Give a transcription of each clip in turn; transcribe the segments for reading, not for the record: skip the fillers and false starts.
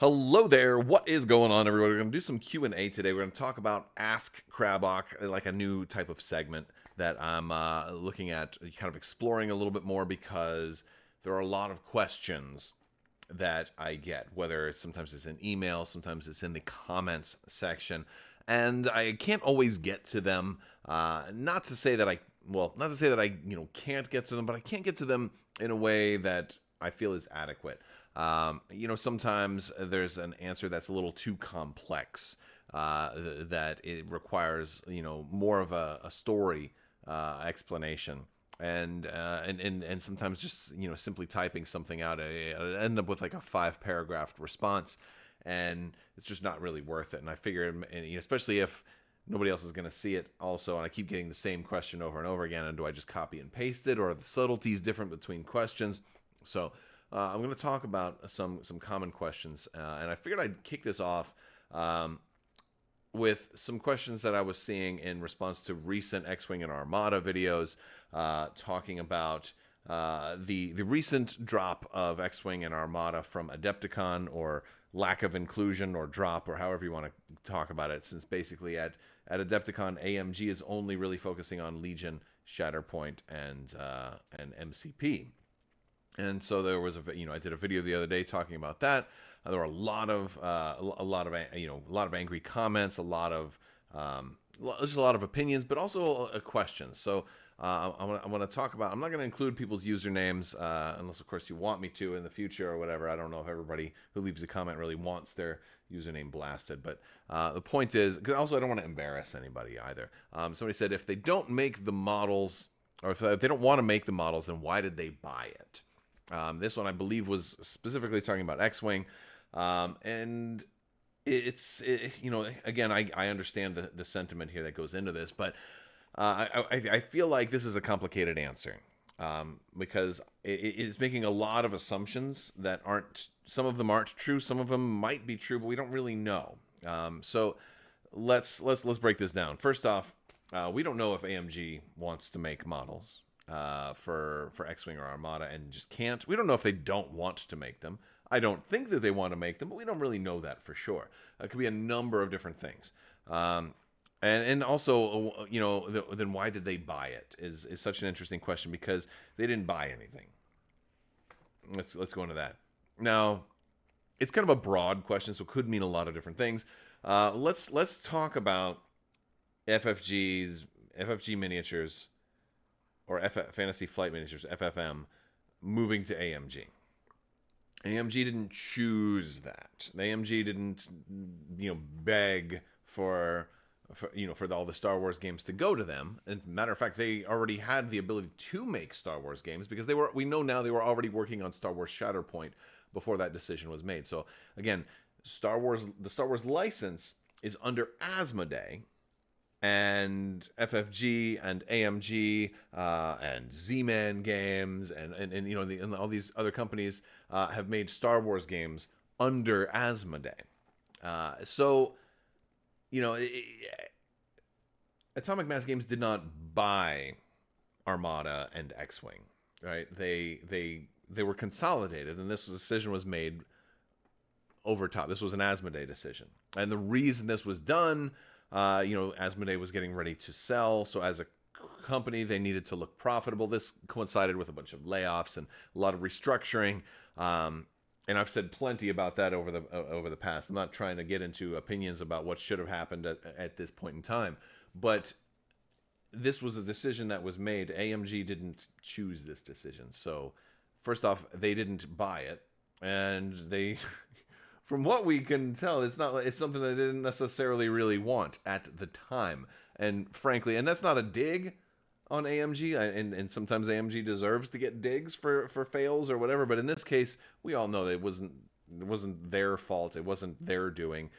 Hello there. What is going on, everybody? We're going to do some Q&A today. We're going to talk about Ask Crabbok, like a new type of segment that I'm looking at, kind of exploring a little bit more because there are a lot of questions that I get, whether sometimes it's in email, sometimes it's in the comments section, and I can't always get to them. Not to say that I can't get to them, but I can't get to them in a way that I feel is adequate. Sometimes there's an answer that's a little too complex, that it requires, more of a story explanation. And sometimes just simply typing something out, I end up with like a 5-paragraph response, and it's just not really worth it. And I figure, especially if nobody else is going to see it also, and I keep getting the same question over and over again, and do I just copy and paste it, or are the subtleties different between questions? So I'm going to talk about some common questions, and I figured I'd kick this off with some questions that I was seeing in response to recent X-Wing and Armada videos, talking about the recent drop of X-Wing and Armada from Adepticon, or lack of inclusion, or drop, or however you want to talk about it, since basically at Adepticon, AMG is only really focusing on Legion, Shatterpoint, and MCP. And so there was I did a video the other day talking about that. There were a lot of angry comments, just a lot of opinions, but also questions. So I want to talk about. I'm not going to include people's usernames unless, of course, you want me to in the future or whatever. I don't know if everybody who leaves a comment really wants their username blasted, but the point is, because also I don't want to embarrass anybody either. Somebody said if they don't make the models, or if they don't want to make the models, then why did they buy it? This one, I believe, was specifically talking about X-Wing, and again, I understand the sentiment here that goes into this, but I feel like this is a complicated answer, because it's making a lot of assumptions that aren't. Some of them aren't true. Some of them might be true, but we don't really know. So let's break this down. First off, we don't know if AMG wants to make models for X-Wing or Armada, and just can't. We don't know if they don't want to make them. I don't think that they want to make them, but we don't really know that for sure. It could be a number of different things. And also, then why did they buy it is such an interesting question, because they didn't buy anything. Let's go into that. Now, it's kind of a broad question, so it could mean a lot of different things. Let's talk about FFG miniatures, or Fantasy Flight Miniatures, FFM, moving to AMG. AMG didn't choose that. AMG didn't, beg for all the Star Wars games to go to them. And matter of fact, they already had the ability to make Star Wars games, because we know now they were already working on Star Wars Shatterpoint before that decision was made. So again, the Star Wars license is under Asmodee, and FFG and AMG and Z-Man Games and all these other companies have made Star Wars games under Asmodee. Atomic Mass Games did not buy Armada and X-Wing, right? They were consolidated, and this decision was made over top. This was an Asmodee decision, and the reason this was done. Asmodee was getting ready to sell, so as a company, they needed to look profitable. This coincided with a bunch of layoffs and a lot of restructuring. And I've said plenty about that over the past. I'm not trying to get into opinions about what should have happened at this point in time, but this was a decision that was made. AMG didn't choose this decision. So first off, they didn't buy it, and they from what we can tell, it's something they didn't necessarily really want at the time. And frankly, and that's not a dig on AMG, and sometimes AMG deserves to get digs for fails or whatever, but in this case, we all know that it wasn't their fault. It wasn't their doing.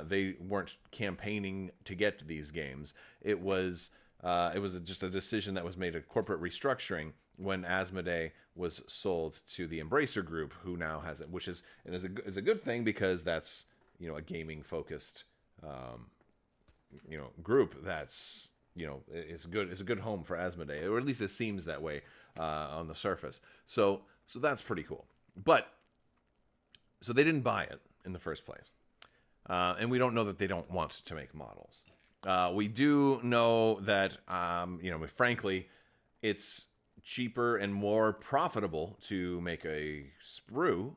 They weren't campaigning to get these games. It was just a decision that was made, a corporate restructuring, when Asmodee was sold to the Embracer Group, who now has it, which is a good thing, because that's a gaming focused group that's it's a good home for Asmodee, or at least it seems that way on the surface. So that's pretty cool. But So they didn't buy it in the first place. And we don't know that they don't want to make models. We do know that, frankly, it's cheaper and more profitable to make a sprue,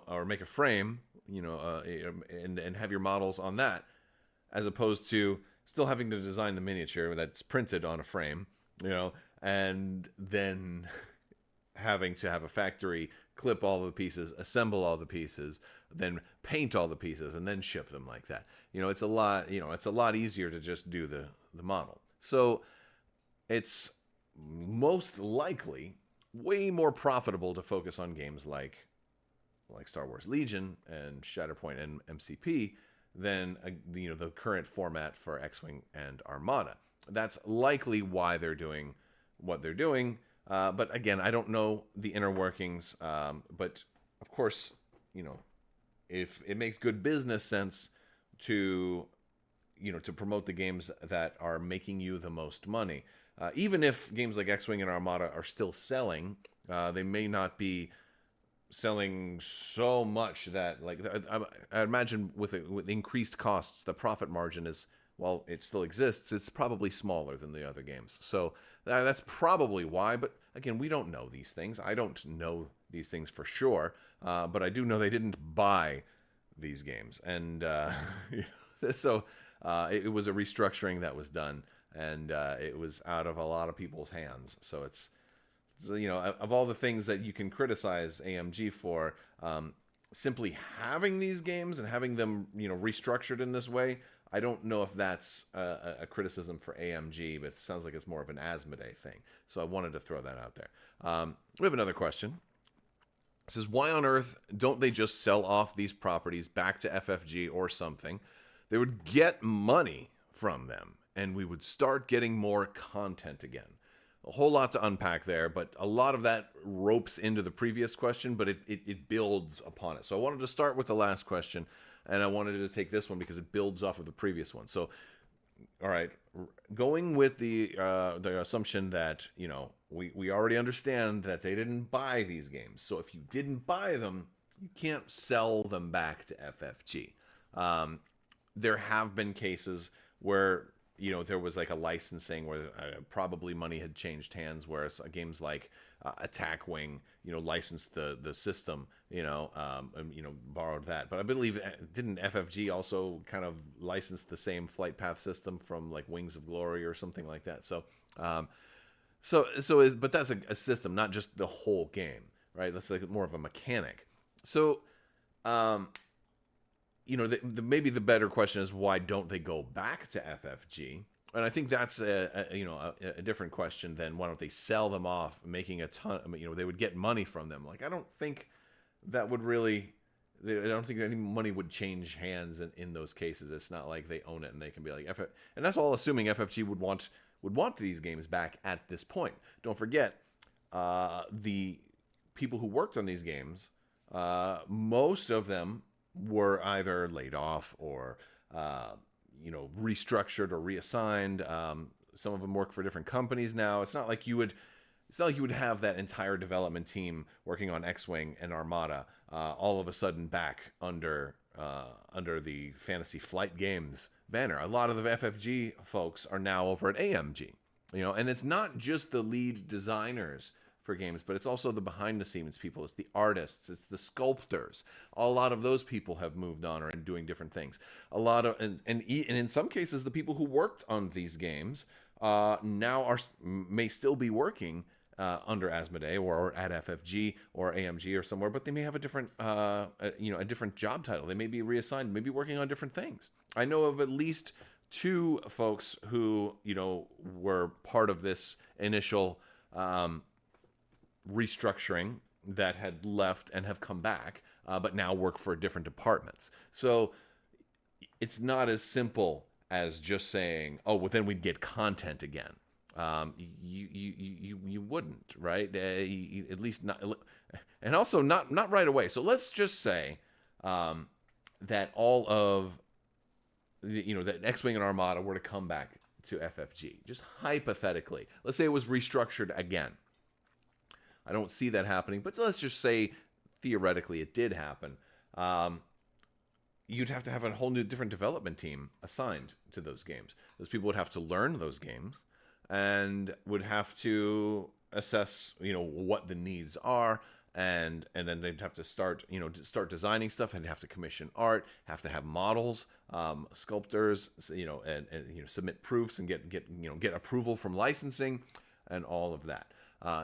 or make a frame, and have your models on that, as opposed to still having to design the miniature that's printed on a frame, and then having to have a factory clip all the pieces, assemble all the pieces, then paint all the pieces, and then ship them like that. It's a lot. It's a lot easier to just do the model. So it's most likely way more profitable to focus on games like Star Wars Legion and Shatterpoint and MCP than the current format for X-Wing and Armada. That's likely why they're doing what they're doing. But again, I don't know the inner workings. But of course, if it makes good business sense to promote the games that are making you the most money, even if games like X-Wing and Armada are still selling, they may not be selling so much that, I imagine with increased costs, the profit margin is, while it still exists, it's probably smaller than the other games. So that's probably why. But again, we don't know these things. I don't know these things for sure. But I do know they didn't buy these games. And so it was a restructuring that was done. And it was out of a lot of people's hands. So it's of all the things that you can criticize AMG for, simply having these games and having them, restructured in this way, I don't know if that's a criticism for AMG, but it sounds like it's more of an Asmodee thing. So I wanted to throw that out there. We have another question. It says, why on earth don't they just sell off these properties back to FFG or something? They would get money from them, and we would start getting more content again. A whole lot to unpack there, but a lot of that ropes into the previous question, but it builds upon it. So I wanted to start with the last question, and I wanted to take this one because it builds off of the previous one. So, all right, going with the assumption that, we already understand that they didn't buy these games. So if you didn't buy them, you can't sell them back to FFG. There have been cases where there was like a licensing where probably money had changed hands, where games like Attack Wing, licensed the system, and, borrowed that. But I believe, didn't FFG also kind of license the same flight path system from like Wings of Glory or something like that? But that's a system, not just the whole game, right? That's like more of a mechanic. So, maybe the better question is, why don't they go back to FFG? And I think that's a different question than why don't they sell them off, making a ton. They would get money from them. Like, I don't think that would really. I don't think any money would change hands in those cases. It's not like they own it and they can be like and that's all assuming FFG would want these games back at this point. Don't forget, the people who worked on these games, most of them were either laid off or restructured or reassigned. Some of them work for different companies now. It's not like you would have that entire development team working on X-Wing and Armada all of a sudden back under the Fantasy Flight Games banner. A lot of the FFG folks are now over at AMG, and it's not just the lead designers for games, but it's also the behind the scenes people. It's the artists, it's the sculptors. A lot of those people have moved on or are doing different things. A lot of and in some cases, the people who worked on these games now may still be working under Asmodee or at FFG or AMG or somewhere, but they may have a different a different job title. They may be reassigned, maybe working on different things. I know of at least 2 folks who were part of this initial restructuring that had left and have come back, but now work for different departments. So it's not as simple as just saying, "Oh, well, then we'd get content again." You wouldn't, right? At least not, and also not right away. So let's just say that all of that X-Wing and Armada were to come back to FFG, just hypothetically. Let's say it was restructured again. I don't see that happening, but let's just say theoretically it did happen, you'd have to have a whole new different development team assigned to those games. Those people would have to learn those games and would have to assess, what the needs are. And then they'd have to start designing stuff. They'd have to commission art, have to have models, sculptors, and submit proofs and get approval from licensing and all of that.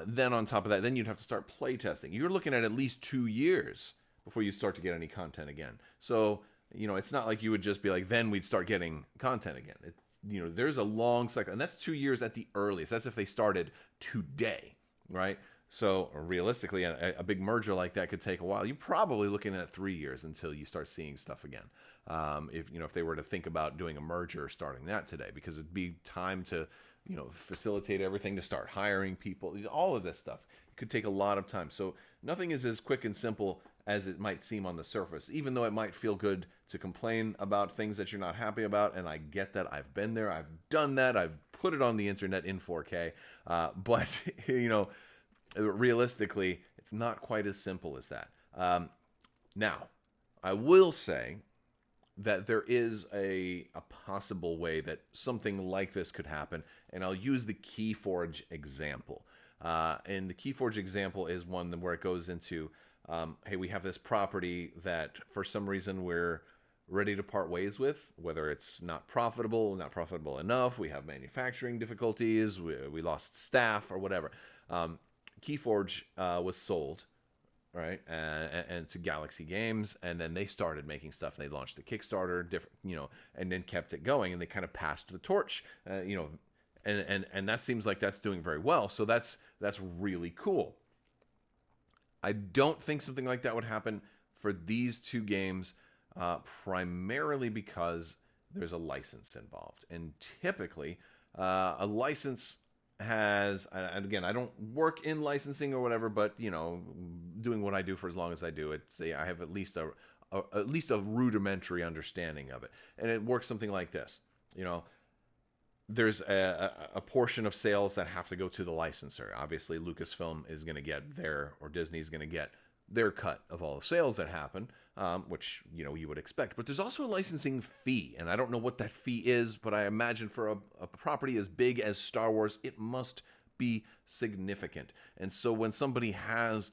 Then on top of that, then you'd have to start playtesting. You're looking at least 2 years before you start to get any content again. So, it's not like you would just be like, then we'd start getting content again. There's a long cycle, and that's 2 years at the earliest. That's if they started today, right? So realistically, a big merger like that could take a while. You're probably looking at 3 years until you start seeing stuff again. If they were to think about doing a merger, starting that today, because it'd be time to, facilitate everything, to start hiring people, all of this stuff. It could take a lot of time. So nothing is as quick and simple as it might seem on the surface, even though it might feel good to complain about things that you're not happy about. And I get that. I've been there. I've done that. I've put it on the internet in 4K. But, realistically, it's not quite as simple as that. Now, I will say that there is a possible way that something like this could happen, and I'll use the Keyforge example. And the Keyforge example is one where it goes into, hey, we have this property that for some reason we're ready to part ways with, whether it's not profitable enough, we have manufacturing difficulties, we lost staff or whatever. Keyforge was sold, right, and to Galaxy Games, and then they started making stuff. They launched the Kickstarter, and then kept it going, and they kind of passed the torch, and that seems like that's doing very well. So that's really cool. I don't think something like that would happen for these two games, primarily because there's a license involved, and typically a license has, and again, I don't work in licensing or whatever, but doing what I do for as long as I do, I have at least a rudimentary understanding of it, and it works something like this. There's a portion of sales that have to go to the licensor. Obviously, Lucasfilm is going to get or Disney's going to get their cut of all the sales that happen, which you would expect. But there's also a licensing fee, and I don't know what that fee is, but I imagine for a property as big as Star Wars, it must be significant. And so when somebody has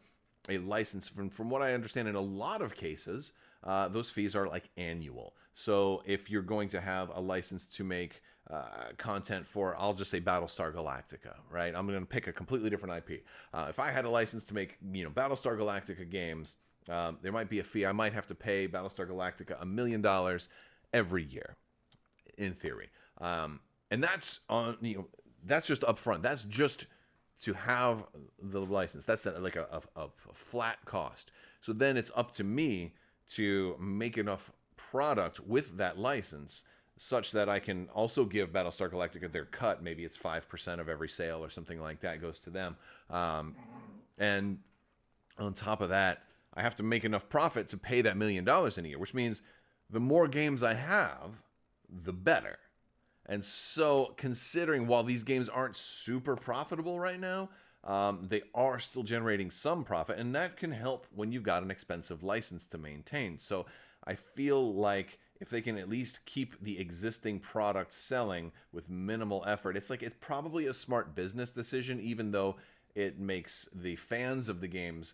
a license, from what I understand, in a lot of cases, those fees are like annual. So if you're going to have a license to make content for, I'll just say Battlestar Galactica, right? I'm going to pick a completely different IP. If I had a license to make, Battlestar Galactica games, there might be a fee. I might have to pay Battlestar Galactica $1 million every year, in theory. And that's that's just upfront. That's just to have the license. That's like a flat cost. So then it's up to me to make enough product with that license such that I can also give Battlestar Galactica their cut. Maybe it's 5% of every sale or something like that goes to them. And on top of that, I have to make enough profit to pay that $1 million in a year, which means the more games I have, the better. And so considering while these games aren't super profitable right now, they are still generating some profit, and that can help when you've got an expensive license to maintain. So I feel like if they can at least keep the existing product selling with minimal effort, it's probably a smart business decision, even though it makes the fans of the games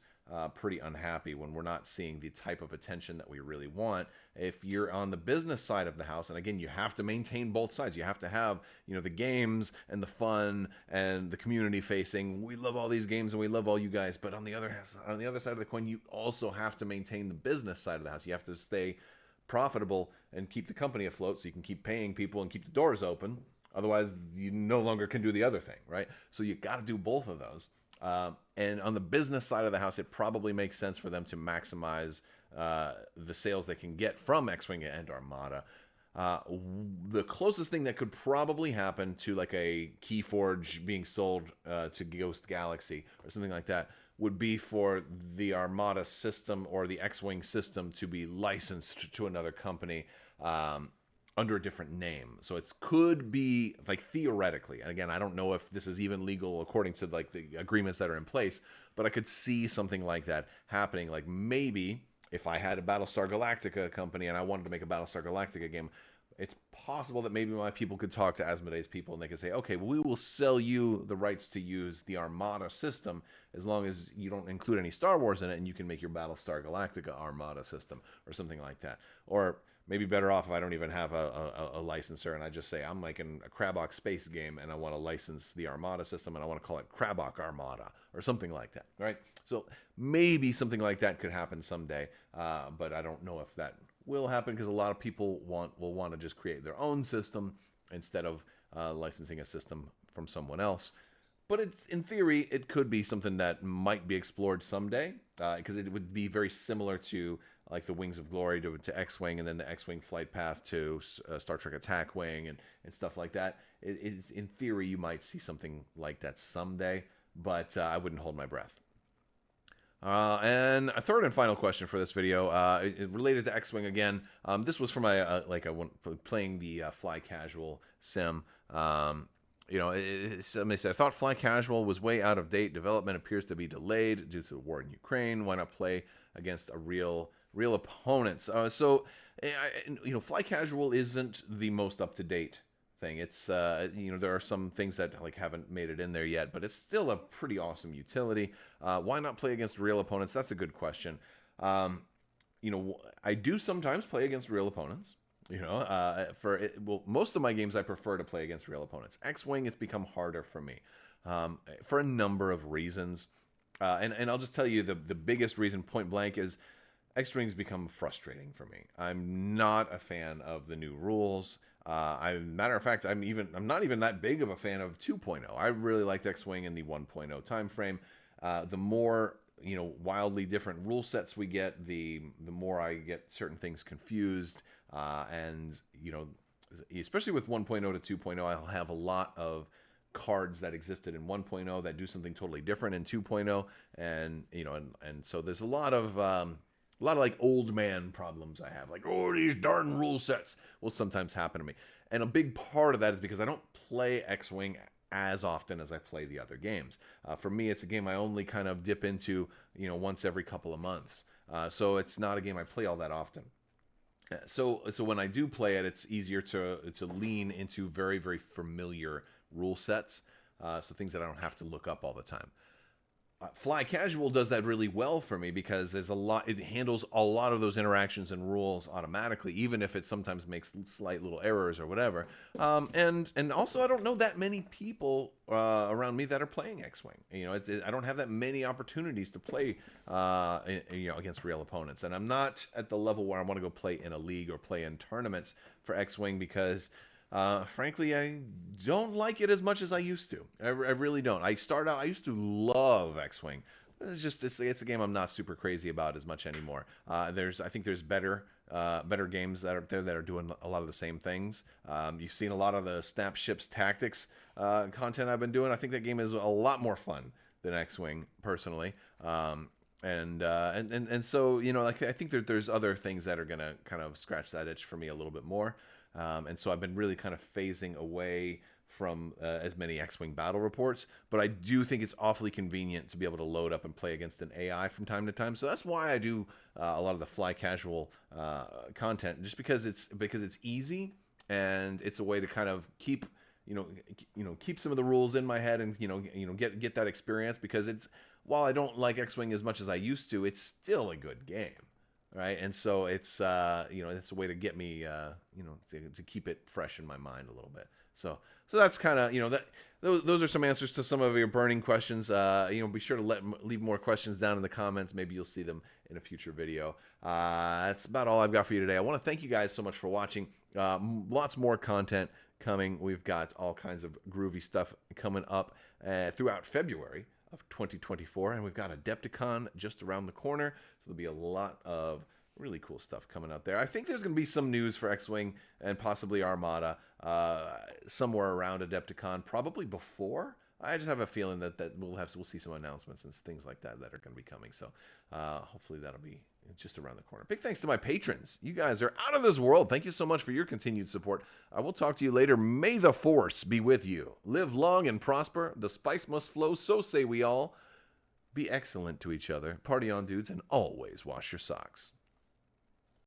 pretty unhappy when we're not seeing the type of attention that we really want. If you're on the business side of the house, and again, you have to maintain both sides. You have to have, the games and the fun and the community facing. We love all these games and we love all you guys. But on the other side of the coin, you also have to maintain the business side of the house. You have to stay profitable and keep the company afloat so you can keep paying people and keep the doors open. Otherwise, you no longer can do the other thing, right? So you got to do both of those. And on the business side of the house, it probably makes sense for them to maximize the sales they can get from X-Wing and Armada. The closest thing that could probably happen to like a Keyforge being sold to Ghost Galaxy or something like that would be for the Armada system or the X-Wing system to be licensed to another company. under a different name. So it could be like theoretically, and again, I don't know if this is even legal according to like the agreements that are in place, but I could see something like that happening. Like maybe if I had a Battlestar Galactica company and I wanted to make a Battlestar Galactica game, it's possible that maybe my people could talk to Asmodee's people and they could say, okay, well, we will sell you the rights to use the Armada system as long as you don't include any Star Wars in it, and you can make your Battlestar Galactica Armada system or something like that. Or maybe better off if I don't even have a licensor and I just say I'm making a Crabbok space game and I want to license the Armada system and I want to call it Crabbok Armada or something like that, right? So maybe something like that could happen someday, but I don't know if that will happen because a lot of people will want to just create their own system instead of licensing a system from someone else. But it's in theory, it could be something that might be explored someday because it would be very similar to like the Wings of Glory to X-Wing, and then the X-Wing flight path to Star Trek Attack Wing and stuff like that. In theory, you might see something like that someday, but I wouldn't hold my breath. And a third and final question for this video, related to X-Wing again. This was from playing the Fly Casual sim. Somebody said, I thought Fly Casual was way out of date. Development appears to be delayed due to the war in Ukraine. Why not play against a real opponents? Fly Casual isn't the most up to date thing. It's there are some things that like haven't made it in there yet, but it's still a pretty awesome utility. Why not play against real opponents? That's a good question. I do sometimes play against real opponents. Most of my games I prefer to play against real opponents. X-Wing, it's become harder for me for a number of reasons, and I'll just tell you the biggest reason, point blank, is X-Wing's become frustrating for me. I'm not a fan of the new rules. Matter of fact, I'm not even that big of a fan of 2.0. I really liked X-Wing in the 1.0 time frame. The more wildly different rule sets we get, the more I get certain things confused. And especially with 1.0 to 2.0, I'll have a lot of cards that existed in 1.0 that do something totally different in 2.0, and so there's a lot of like old man problems I have, like, oh, these darn rule sets will sometimes happen to me. And a big part of that is because I don't play X-Wing as often as I play the other games. For me, it's a game I only kind of dip into, once every couple of months. So it's not a game I play all that often. So when I do play it, it's easier to lean into very, very familiar rule sets. So things that I don't have to look up all the time. Fly Casual does that really well for me because it handles a lot of those interactions and rules automatically, even if it sometimes makes slight little errors or whatever. And also I don't know that many people around me that are playing X-Wing. I don't have that many opportunities to play against real opponents, and I'm not at the level where I want to go play in a league or play in tournaments for X-Wing because frankly, I don't like it as much as I used to. I really don't. I used to love X-Wing. It's a game I'm not super crazy about as much anymore. I think there's better games that are there that are doing a lot of the same things. You've seen a lot of the Snap Ships Tactics content I've been doing. I think that game is a lot more fun than X-Wing, personally. So I think there's other things that are gonna kind of scratch that itch for me a little bit more. And so I've been really kind of phasing away from as many X-Wing battle reports, but I do think it's awfully convenient to be able to load up and play against an AI from time to time. So that's why I do a lot of the Fly Casual content, just because it's easy and it's a way to kind of keep some of the rules in my head and get that experience, because while I don't like X-Wing as much as I used to, it's still a good game. Right, and so it's it's a way to get me to keep it fresh in my mind a little bit. So that's kind of that. Those are some answers to some of your burning questions. Be sure to leave more questions down in the comments. Maybe you'll see them in a future video. That's about all I've got for you today. I want to thank you guys so much for watching. Lots more content coming. We've got all kinds of groovy stuff coming up throughout February of 2024, and we've got Adepticon just around the corner, so there'll be a lot of really cool stuff coming out there. I think there's going to be some news for X-Wing and possibly Armada somewhere around Adepticon, probably before. I just have a feeling that we'll see some announcements and things like that are going to be coming. So hopefully that'll be just around the corner. Big thanks to my patrons. You guys are out of this world. Thank you so much for your continued support. I will talk to you later. May the force be with you. Live long and prosper. The spice must flow, so say we all. Be excellent to each other. Party on, dudes, and always wash your socks.